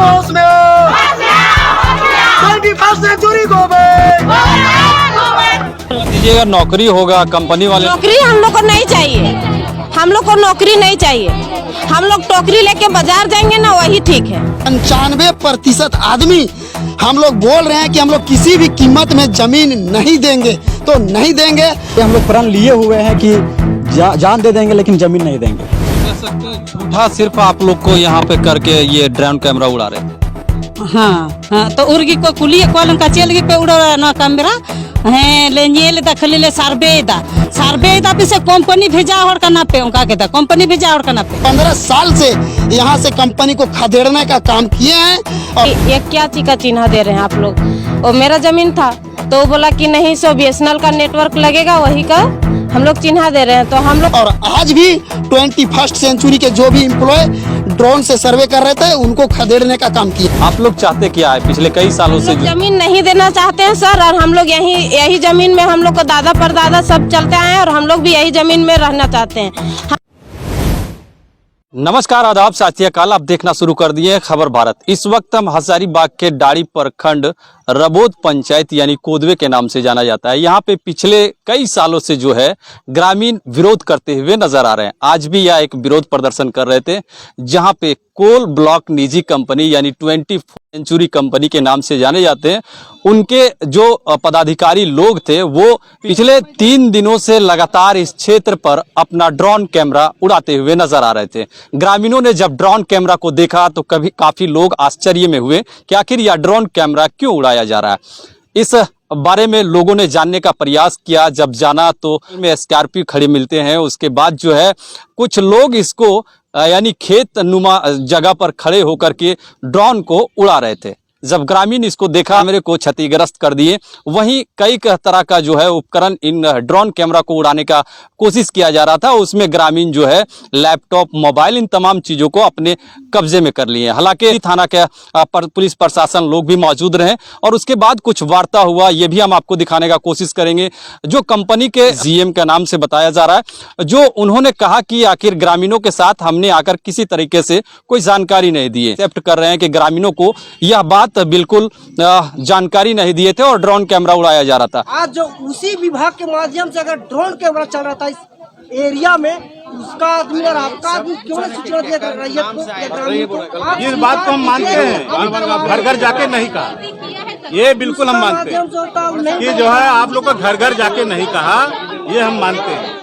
होश में हो, 21st सेंचुरी को दीजिएगा। नौकरी होगा कंपनी वाले। नौकरी हम लोग को नहीं चाहिए, हम लोग को नौकरी नहीं चाहिए। हम लोग टोकरी लेके बाजार जाएंगे ना, वही ठीक है। 95% आदमी हम लोग बोल रहे हैं कि हम लोग किसी भी कीमत में जमीन नहीं देंगे तो नहीं देंगे। हम लोग प्रण लिए हुए हैं कि जान दे देंगे लेकिन जमीन नहीं देंगे। झूठा सिर्फ आप लोग को यहाँ पे करके ये ड्रोन कैमरा उड़ा रहे हैं। हाँ, तो उर्गी को कुली कोलम का चेलगी पे उड़ा ना कैमरा है ले नील दा खली ले सार्बे दा पे से कंपनी भेजा और करना पे उनका कहता कंपनी भेजा और करना पे 15 साल से यहाँ से कंपनी को खदेड़ने का काम किए हैं। और ये क्या चीज का चिन्ह दे रहे हैं आप लोग? वो मेरा जमीन था तो वो बोला कि नहीं, सो बीएसएनएल का नेटवर्क लगेगा, वही का हम लोग चिन्ह दे रहे हैं। तो हम लोग और आज भी 21st सेंचुरी के जो भी एम्प्लॉय ड्रोन से सर्वे कर रहे थे उनको खदेड़ने का काम किया। आप लोग चाहते क्या है? पिछले कई सालों से जमीन नहीं देना चाहते हैं सर, और हम लोग यही जमीन में हम लोग को दादा परदादा सब चलते आए हैं और हम लोग भी यही जमीन में रहना चाहते हैं। नमस्कार, आदाब, साथिया काल आप देखना शुरू कर दिए खबर भारत। इस वक्त हम हजारीबाग के डाड़ी प्रखंड रबोद पंचायत यानी कोदवे के नाम से जाना जाता है। यहाँ पे पिछले कई सालों से जो है ग्रामीण विरोध करते हुए नजर आ रहे हैं। आज भी यह एक विरोध प्रदर्शन कर रहे थे, जहाँ पे कोल ब्लॉक निजी कंपनी यानी 24th सेंचुरी कंपनी के नाम से जाने जाते हैं, उनके जो पदाधिकारी लोग थे वो पिछले 3 दिनों से लगातार इस क्षेत्र पर अपना ड्रोन कैमरा उड़ाते हुए नजर आ रहे थे। ग्रामीणों ने जब ड्रोन कैमरा को देखा तो काफी लोग आश्चर्य में हुए कि आखिर यह ड्रोन कैमरा क्यों उड़ाया जा रहा है। इस बारे में लोगों ने जानने का प्रयास किया। जब जाना तो में स्कॉर्पियो खड़े मिलते हैं। उसके बाद जो है कुछ लोग इसको यानी खेत नुमा जगह पर खड़े होकर के ड्रोन को उड़ा रहे थे। जब ग्रामीण इसको देखा, कैमरे को क्षतिग्रस्त कर दिए। वहीं कई तरह का जो है उपकरण इन ड्रोन कैमरा को उड़ाने का कोशिश किया जा रहा था। उसमें ग्रामीण जो है लैपटॉप, मोबाइल, इन तमाम चीजों को अपने कब्जे में कर लिए। हालांकि थाना के पुलिस प्रशासन लोग भी मौजूद रहे और उसके बाद कुछ वार्ता हुआ, ये भी हम आपको दिखाने का कोशिश करेंगे। जो कंपनी के जीएम का नाम से बताया जा रहा है, जो उन्होंने कहा कि आखिर ग्रामीणों के साथ हमने आकर किसी तरीके से कोई जानकारी नहीं दी है। एक्सेप्ट कर रहे हैं कि ग्रामीणों को यह बात बिल्कुल जानकारी नहीं दिए थे और ड्रोन कैमरा उड़ाया जा रहा था। आज जो उसी विभाग के माध्यम से अगर ड्रोन कैमरा चल रहा था इस एरिया में, उसका आदमी और आपका आदमी क्यों नहीं सूचना दिया कर रही है? इस बात को हम मानते हैं, घर घर जाके नहीं कहा, ये बिल्कुल हम मानते हैं कि जो है आप लोग को घर घर जाके नहीं कहा, ये हम मानते हैं।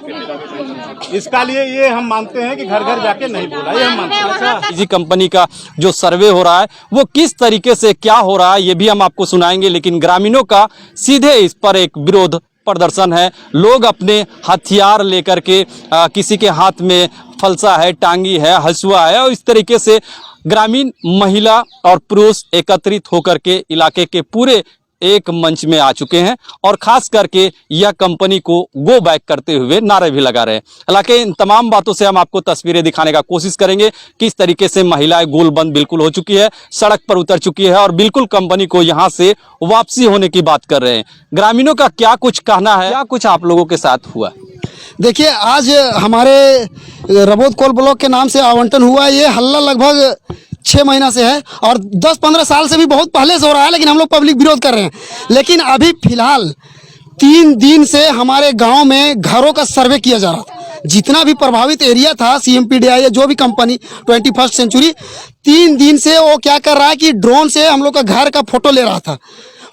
इसका लिए ये हम मानते हैं कि घर घर जाके नहीं बोला, ये हम मानते हैं। निजी कंपनी का जो सर्वे हो रहा है वो किस तरीके से क्या हो रहा है ये भी हम आपको सुनाएंगे, लेकिन ग्रामीणों का सीधे इस पर एक विरोध प्रदर्शन है। लोग अपने हथियार लेकर के किसी के हाथ में फलसा है, टांगी है, हसुआ है, और इस तरीके से ग्रामीण महिला और पुरुष एकत्रित होकर के इलाके के पूरे एक मंच में आ चुके हैं और खास करके यह कंपनी को गो बैक करते हुए नारे भी लगा रहे हैं। हालांकि इन तमाम बातों से हम आपको तस्वीरें दिखाने का कोशिश करेंगे। किस तरीके से महिलाएं गोलबंद बिल्कुल हो चुकी है, सड़क पर उतर चुकी है और बिल्कुल कंपनी को यहां से वापसी होने की बात कर रहे हैं। ग्रामीणों का क्या कुछ कहना है, क्या कुछ आप लोगों के साथ हुआ? देखिए, आज हमारे रबोद कोल ब्लॉक के नाम से आवंटन हुआ। ये हल्ला लगभग 6 महीना से है और 10-15 साल से भी बहुत पहले से हो रहा है, लेकिन हम लोग पब्लिक विरोध कर रहे हैं। लेकिन अभी फिलहाल 3 दिन से हमारे गांव में घरों का सर्वे किया जा रहा था। जितना भी प्रभावित एरिया था, CMPDI या जो भी कंपनी 21st सेंचुरी, 3 दिन से वो क्या कर रहा है कि ड्रोन से हम लोग का घर का फोटो ले रहा था।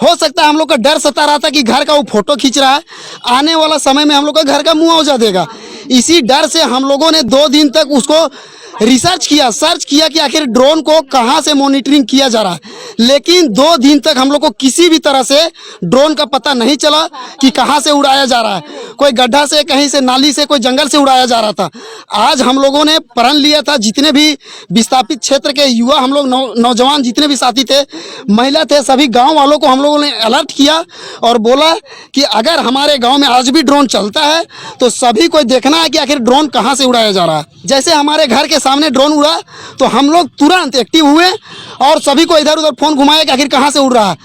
हो सकता है हम लोग का डर सता रहा था कि घर का वो फोटो खींच रहा है, आने वाला समय में हम लोग का घर का मुआवजा देगा। इसी डर से हम लोगों ने 2 दिन तक उसको सर्च किया कि आखिर ड्रोन को कहां से मॉनिटरिंग किया जा रहा है। लेकिन 2 दिन तक हम लोग को किसी भी तरह से ड्रोन का पता नहीं चला कि कहां से उड़ाया जा रहा है। कोई गड्ढा से, कहीं से, नाली से, कोई जंगल से उड़ाया जा रहा था। आज हम लोगों ने प्रण लिया था, जितने भी विस्थापित क्षेत्र के युवा, हम लोग नौजवान जितने भी साथी थे, महिला थे, सभी गाँव वालों को हम लोगों ने अलर्ट किया और बोला कि अगर हमारे गाँव में आज भी ड्रोन चलता है तो सभी को देखना है कि आखिर ड्रोन कहाँ से उड़ाया जा रहा है। जैसे हमारे घर के सामने ड्रोन उड़ा तो हम लोग तुरंत एक्टिव हुए और सभी को इधर उधर फोन घुमाए कि आखिर कहाँ से उड़ रहा है।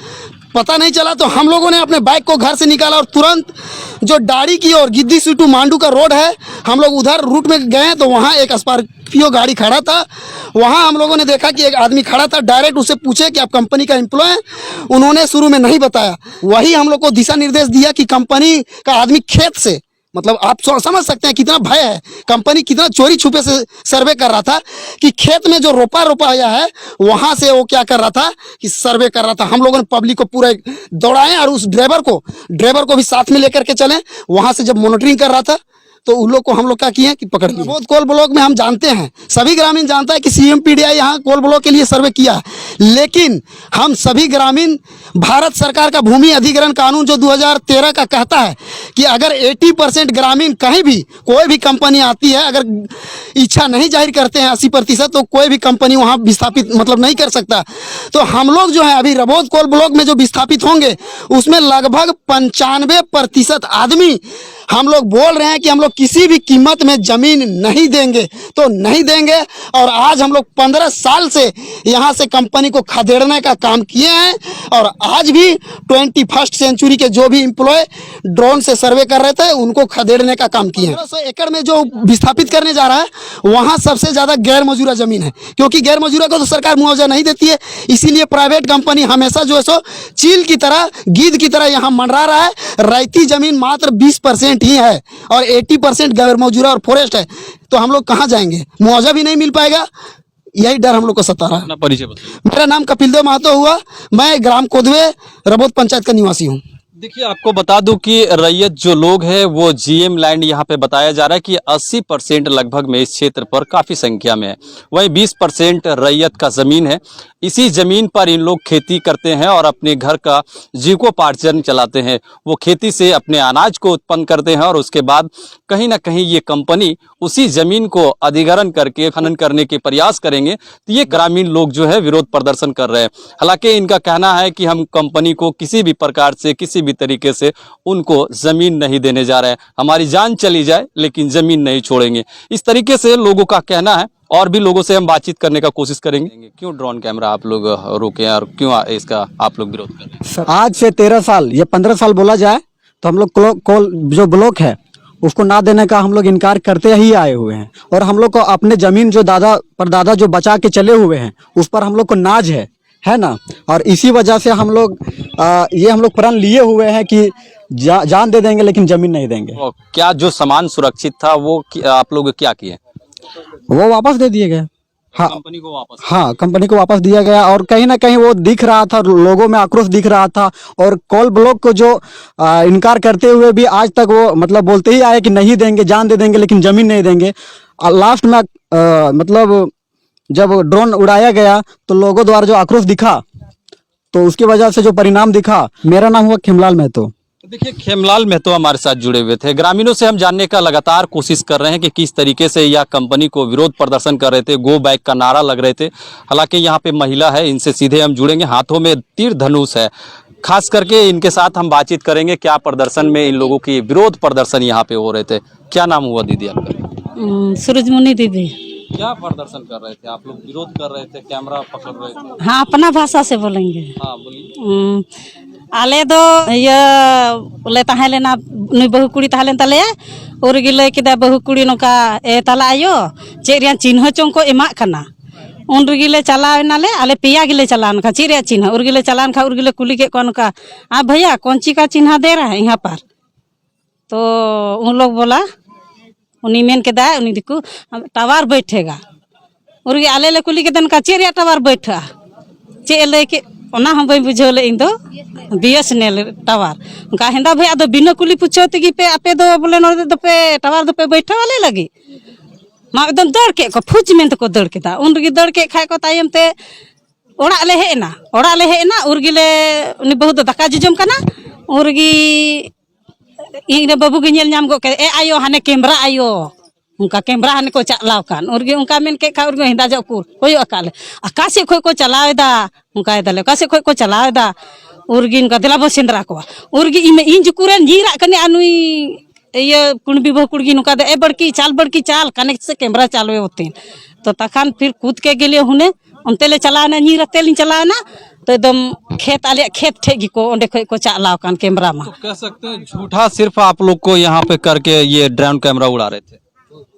पता नहीं चला तो हम लोगों ने अपने बाइक को घर से निकाला और तुरंत जो डाड़ी की और गिद्दी से टू मांडू का रोड है, हम लोग उधर रूट में गए तो वहाँ एक स्कॉर्पियो गाड़ी खड़ा था। वहाँ हम लोगों ने देखा कि एक आदमी खड़ा था। डायरेक्ट उससे पूछे कि आप कंपनी का एम्प्लॉय हैं? उन्होंने शुरू में नहीं बताया। वही हम लोग को दिशा निर्देश दिया कि कंपनी का आदमी खेत से, मतलब आप समझ सकते हैं कितना भय है, कंपनी कितना चोरी छुपे से सर्वे कर रहा था कि खेत में जो रोपा रोपाया है वहां से वो क्या कर रहा था कि सर्वे कर रहा था। हम लोगों ने पब्लिक को पूरा दौड़ाए और उस ड्राइवर को भी साथ में लेकर के चले। वहां से जब मॉनिटरिंग कर रहा था तो उन लोग को हम लोग क्या किए कि पकड़ लिए। रबोत कोल ब्लॉक में हम जानते हैं, सभी ग्रामीण जानता है कि CMPDI यहाँ कोल ब्लॉक के लिए सर्वे किया है, लेकिन हम सभी ग्रामीण भारत सरकार का भूमि अधिग्रहण कानून जो 2013 का कहता है कि अगर 80% ग्रामीण कहीं भी कोई भी कंपनी आती है, अगर इच्छा नहीं जाहिर करते हैं 80%, तो कोई भी कंपनी वहाँ विस्थापित मतलब नहीं कर सकता। तो हम लोग जो है अभी रबोत कोल ब्लॉक में जो विस्थापित होंगे उसमें लगभग 95% आदमी हम लोग बोल रहे हैं कि हम लोग किसी भी कीमत में जमीन नहीं देंगे तो नहीं देंगे। और आज हम लोग 15 साल से यहाँ से कंपनी को खदेड़ने का काम किए हैं और आज भी 21st सेंचुरी के जो भी एम्प्लॉय ड्रोन से सर्वे कर रहे थे उनको खदेड़ने का काम किए हैं। 1500 एकड़ में जो विस्थापित करने जा रहा है वहाँ सबसे ज़्यादा गैर मजूरा जमीन है, क्योंकि गैर मजूरा को तो सरकार मुआवजा नहीं देती है। इसीलिए प्राइवेट कंपनी हमेशा जो है सो चील की तरह, गिद्ध की तरह यहाँ मंडरा रहा है। रैती जमीन मात्र 20% ही है और 80% गैर मजूरा और फॉरेस्ट है। तो हम लोग कहाँ जाएंगे? मुआवजा भी नहीं मिल पाएगा, यही डर हम लोग को सता रहा है। अपना परिचय बताइए। मेरा नाम कपिल देव महतो हुआ, मैं ग्राम कोदवे रबोत पंचायत का निवासी हूँ। देखिए, आपको बता दूं कि रैयत जो लोग हैं वो GM लैंड यहाँ पे बताया जा रहा है कि 80% लगभग में इस क्षेत्र पर काफ़ी संख्या में है। वहीं 20% रैयत का ज़मीन है। इसी ज़मीन पर इन लोग खेती करते हैं और अपने घर का जीविकोपार्जन चलाते हैं। वो खेती से अपने अनाज को उत्पन्न करते हैं और उसके बाद कहीं ना कहीं ये कंपनी उसी ज़मीन को अधिग्रहण करके खनन करने के प्रयास करेंगे। तो ये ग्रामीण लोग जो है विरोध प्रदर्शन कर रहे हैं। हालांकि इनका कहना है कि हम कंपनी को किसी भी प्रकार से, किसी भी तरीके से उनको जमीन नहीं देने जा रहे हैं। हमारी जान चली जाए लेकिन जमीन नहीं छोड़ेंगे, इस तरीके से लोगों का कहना है। और भी लोगों से हम बातचीत करने का कोशिश करेंगे। क्यों ड्रोन कैमरा आप लोग रोके हैं और क्यों इसका आप लोग विरोध कर रहे हैं? आज से 13 साल या 15 साल बोला जाए तो हम लोग कोल जो ब्लॉक है उसको ना देने का हम लोग इनकार करते ही आए हुए हैं। और हम लोग को अपने जमीन जो दादा परदादा जो बचा के चले हुए हैं उस पर हम लोग को नाज है ना। और इसी वजह से हम लोग ये हम लोग प्रण लिए हुए हैं कि जान दे देंगे लेकिन जमीन नहीं देंगे। क्या जो सामान सुरक्षित था वो आप लोग क्या किए? वो वापस दे दिए गए। हाँ, कंपनी को वापस? हाँ, कंपनी को वापस दिया गया। और कहीं ना कहीं वो दिख रहा था, लोगों में आक्रोश दिख रहा था। और कोल ब्लॉक को जो इनकार करते हुए भी आज तक वो मतलब बोलते ही आए कि नहीं देंगे, जान दे देंगे लेकिन जमीन नहीं देंगे। लास्ट में मतलब जब ड्रोन उड़ाया गया तो लोगों द्वारा जो आक्रोश दिखा तो उसकी वजह से जो परिणाम दिखा। मेरा नाम हुआ खेमलाल महतो। देखिए, खेमलाल महतो हमारे साथ जुड़े हुए थे। ग्रामीणों से हम जानने का लगातार कोशिश कर रहे हैं कि किस तरीके से यह कंपनी को विरोध प्रदर्शन कर रहे थे, गो बैक का नारा लग रहे थे। हालांकि यहाँ पे महिला है, इनसे सीधे हम जुड़ेंगे। हाथों में तीर धनुष है, खास करके इनके साथ हम बातचीत करेंगे। क्या प्रदर्शन में इन लोगों की विरोध प्रदर्शन यहाँ पे हो रहे थे? क्या नाम हुआ दीदी आपका? सूरजमुनि दीदी। क्या प्रदर्शन कर रहे थे आप लोग? विरोध कर रहे थे, कैमरा पकड़ रहे थे? हाँ, अपना भाषा से बोलेंगे। हाँ, बोलिए। आले दो ये ले ताहे लेना नुई बहु कुड़ी ताहे तले उर्गी ले किदा बहु कुड़ी नोका ए तला आयो चेरिया चिन्ह चों को एमा खाना उन रुगी ले चलावे नाले आले पिया गिले चलान का चेरिया चिन्ह उर्गी ले चलान खा उर्गी ले कुली के कौन का आ भैया कौन ची का चिन्ह दे रहा है यहाँ पर। तो उन लोग बोला उन्हीं मेन के दाए उन्हीं दिकू टावर बैठेगा उर्गी आले ले कुली के दिन का चेरिया टावर बैठा चे ले के ओना हम बई बुझो ले इंदो BSNL टावर उनका हिंदा भैया दो बिना कुली पूछो तगी पे आपे दो बोले नो दो पे टावर दो पे बैठे वाले लगी मा एकदम दौड़ के को फुच में को दौड़ के ता उन रगी दौड़ के खाए को तायम ते ओड़ा ले हेना उर्गी ले उनी बहुत दाका जजम कना उर्गी इन बाबू के नेल नाम गो के ए आयो हाने कैमरा आयो उनका कैमरा हने को चलाव कान उर्गी उनका मेन के खा उर्गी हिंदा जो कुर होय अकाले आकाशे खोय को चलावेदा उनका एदले आकाशे खोय को चलावेदा उर्गी इनका दिला बसिंद्रा को उर्गी इमे इन जुकुरन जीरा कने अनुई ये कुणबी बहु कुड़गी नुका दे ए बड़की चाल कनेक्ट से कैमरा चालवे होते तो तखान फिर कूद के गेले हुने उनते ले चलाना नी रते लिन चलाना तो एकदम खेत आले खेत ठेगी को ओंडे को चालाव कान कैमरा में। तो कह सकते हैं झूठा सिर्फ आप लोग को यहाँ पे करके ये ड्रोन कैमरा उड़ा रहे थे।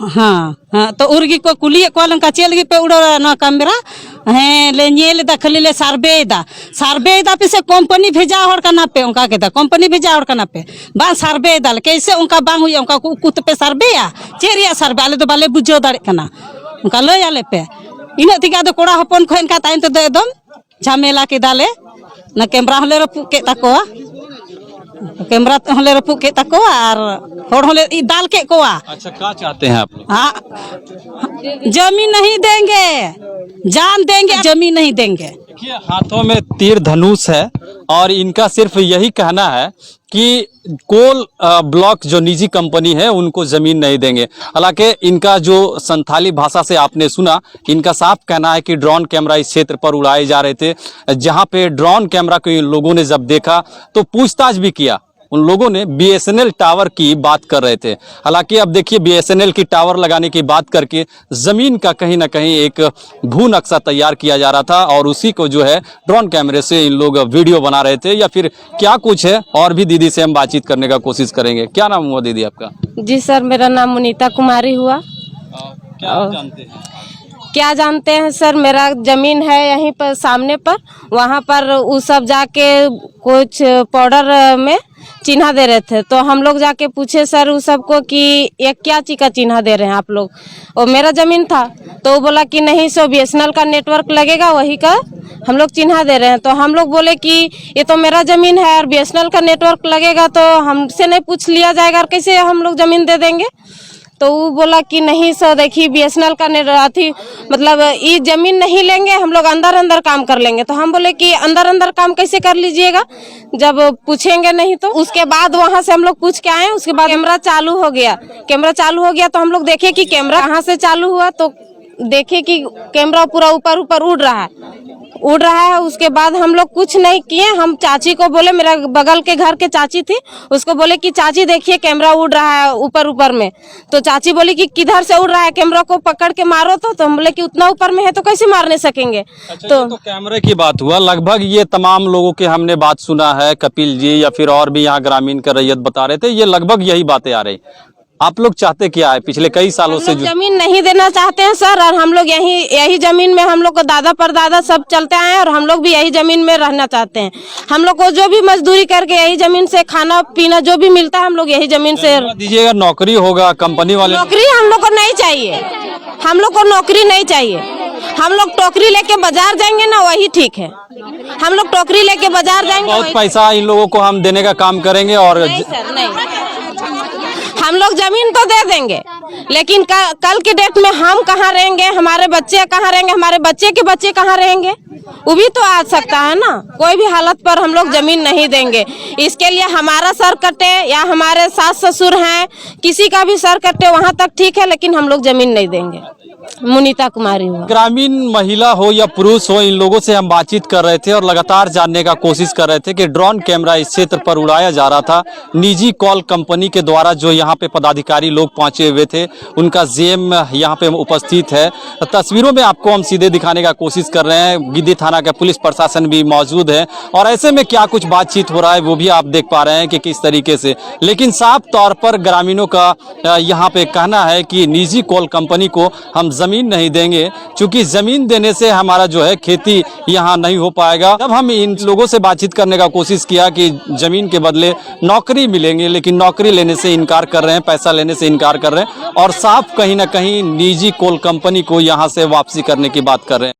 हाँ हाँ तो उर्गी को कुली को लंका चल गई पे उड़ा ना कैमरा हैं ले नेल दा खली ले सर्वे दा पे से कंपनी भेजा हर कना पे उनका के दा कंपनी भेजा हर कना पे बा सर्वे दा कैसे उनका बांग हुई उनका कुत पे सर्वे या चेरिया सर्वे आले तो बाले बुझो दाड़े कना उनका ले आले पे इना तिका तो कोड़ा हपन खोइन का ताइन तो एकदम झमेला के दाले ना कैमरा हले रपु के ताको कैमरा हले रपु के ताको और होड़ हले दाल के कोआ। अच्छा क्या चाहते हैं आप लोग? हाँ जमीन नहीं देंगे, जान देंगे, जमीन नहीं देंगे। देखिए हाथों में तीर धनुष है और इनका सिर्फ यही कहना है कि कोल ब्लॉक जो निजी कंपनी है उनको जमीन नहीं देंगे। हालांकि इनका जो संथाली भाषा से आपने सुना, इनका साफ कहना है कि ड्रोन कैमरा इस क्षेत्र पर उड़ाए जा रहे थे। जहां पे ड्रोन कैमरा को इन लोगों ने जब देखा तो पूछताछ भी किया। उन लोगों ने बीएसएनएल टावर की बात कर रहे थे। हालांकि अब देखिए बीएसएनएल की टावर लगाने की बात करके जमीन का कहीं ना कहीं एक भू नक्शा तैयार किया जा रहा था और उसी को जो है ड्रोन कैमरे से इन लोग वीडियो बना रहे थे या फिर क्या कुछ है। और भी दीदी से हम बातचीत करने का कोशिश करेंगे। क्या नाम हुआ दीदी आपका? जी सर, मेरा नाम मुनीता कुमारी हुआ। क्या जानते हैं? क्या जानते हैं सर, मेरा जमीन है यहीं पर सामने पर, वहाँ पर वो सब जाके कुछ पाउडर में चिन्हा दे रहे थे। तो हम लोग जाके पूछे सर उस सबको कि ये क्या चीज का चिन्हा दे रहे हैं आप लोग। और मेरा जमीन था तो वो बोला कि नहीं सो बीएसएनएल का नेटवर्क लगेगा वही का हम लोग चिन्हा दे रहे हैं। तो हम लोग बोले कि ये तो मेरा जमीन है और बीएसएनएल का नेटवर्क लगेगा तो हमसे नहीं पूछ लिया जाएगा और कैसे हम लोग जमीन दे देंगे। तो वो बोला कि नहीं सर देखिए बीएसएनएल का अथी मतलब ये जमीन नहीं लेंगे, हम लोग अंदर अंदर काम कर लेंगे। तो हम बोले कि अंदर अंदर काम कैसे कर लीजिएगा जब पूछेंगे नहीं। तो उसके बाद वहां से हम लोग पूछ के आए। उसके बाद कैमरा चालू हो गया तो हम लोग देखे कि कैमरा कहाँ से चालू हुआ। तो देखे कि कैमरा पूरा ऊपर ऊपर उड़ रहा है। उसके बाद हम लोग कुछ नहीं किए। हम चाची को बोले, मेरा बगल के घर के चाची थी, उसको बोले कि चाची देखिए कैमरा उड़ रहा है ऊपर ऊपर में। तो चाची बोली कि किधर से उड़ रहा है, कैमरा को पकड़ के मारो। तो हम बोले कि उतना ऊपर में है तो कैसे मारने सकेंगे। अच्छा, तो कैमरे की बात हुआ। लगभग ये तमाम लोगों के हमने बात सुना है, कपिल जी या फिर और भी यहाँ ग्रामीण का रैयत बता रहे थे, ये लगभग यही बातें आ रही। आप लोग चाहते क्या है? पिछले कई सालों से जमीन नहीं देना चाहते हैं सर, और हम लोग यही जमीन में हम लोग को दादा परदादा सब चलते आए हैं और हम लोग भी यही जमीन में रहना चाहते हैं। हम लोग को जो भी मजदूरी करके यही जमीन से खाना पीना जो भी मिलता है हम लोग यही जमीन से दीजिएगा। नौकरी होगा कंपनी वाले? नौकरी हम लोग को नहीं चाहिए, हम लोग को नौकरी नहीं चाहिए। हम लोग टोकरी लेके बाजार जाएंगे ना वही ठीक है। हम लोग टोकरी लेके बाजार जाएंगे, बहुत पैसा इन लोगों को हम देने का काम करेंगे। और नहीं सर नहीं, हम लोग जमीन तो दे देंगे लेकिन कल के डेट में हम कहाँ रहेंगे, हमारे बच्चे कहाँ रहेंगे, हमारे बच्चे के बच्चे कहाँ रहेंगे, वो भी तो आ सकता है ना। कोई भी हालत पर हम लोग जमीन नहीं देंगे। इसके लिए हमारा सर कटे या हमारे सास ससुर हैं किसी का भी सर कटे वहाँ तक ठीक है, लेकिन हम लोग जमीन नहीं देंगे। मुनीता कुमारी हुआ। ग्रामीण महिला हो या पुरुष हो, इन लोगों से हम बातचीत कर रहे थे और लगातार जानने का कोशिश कर रहे थे कि ड्रोन कैमरा इस क्षेत्र पर उड़ाया जा रहा था निजी कॉल कंपनी के द्वारा। जो यहाँ पे पदाधिकारी लोग पहुंचे हुए थे, उनका जेएम यहाँ पे उपस्थित है। तस्वीरों में आपको हम सीधे दिखाने का कोशिश कर रहे हैं। गिद्धि थाना का पुलिस प्रशासन भी मौजूद है और ऐसे में क्या कुछ बातचीत हो रहा है वो भी आप देख पा रहे हैं कि किस तरीके से। लेकिन साफ तौर पर ग्रामीणों का यहाँ पे कहना है कि निजी कॉल कंपनी को हम जमीन नहीं देंगे, क्योंकि जमीन देने से हमारा जो है खेती यहाँ नहीं हो पाएगा। तब हम इन लोगों से बातचीत करने का कोशिश किया कि जमीन के बदले नौकरी मिलेंगे, लेकिन नौकरी लेने से इनकार कर रहे हैं, पैसा लेने से इनकार कर रहे हैं और साफ कहीं ना कहीं निजी कोल कंपनी को यहाँ से वापसी करने की बात कर रहे हैं।